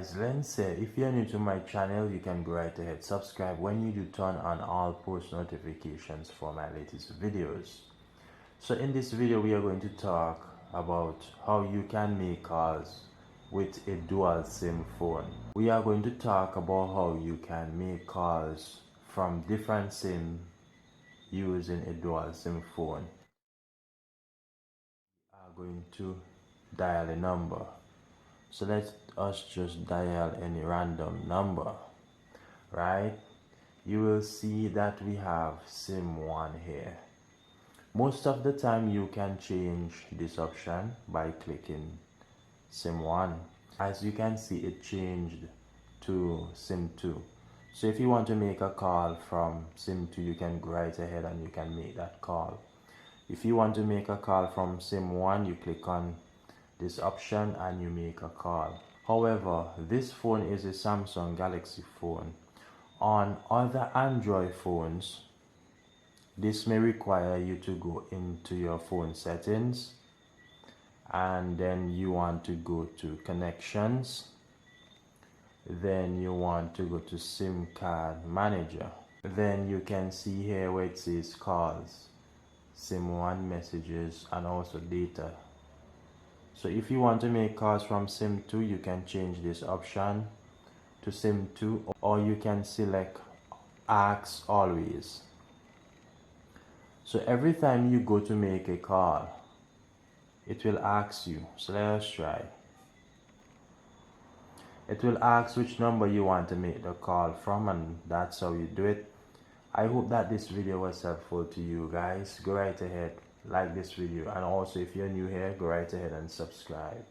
guys, Lindsay. If you're new to my channel, you can go right ahead, subscribe. When you do, turn on all post notifications for my latest videos. So in this video we are going to talk about how you can make calls with a dual SIM phone. We are going to talk about how you can make calls from different SIM using a dual SIM phone. We are going to dial a number. So let us just dial any random number, right? You will see that we have SIM1 here. Most of the time you can change this option by clicking SIM1. As you can see, it changed to SIM2. So if you want to make a call from SIM2, you can go right ahead and you can make that call. If you want to make a call from SIM1, you click on this option and you make a call. However, this phone is a Samsung Galaxy phone. On other Android phones, this may require you to go into your phone settings and then you want to go to connections, then you want to go to SIM card manager. Then you can see here where it says calls, SIM1 messages, and also data. So if you want to make calls from SIM2, you can change this option to SIM2, or you can select Ask Always. So every time you go to make a call, it will ask you. So let us try. It will ask which number you want to make the call from, and that's how you do it. I hope that this video was helpful to you guys. Go right ahead, like this video, and also if you're new here, go right ahead and subscribe.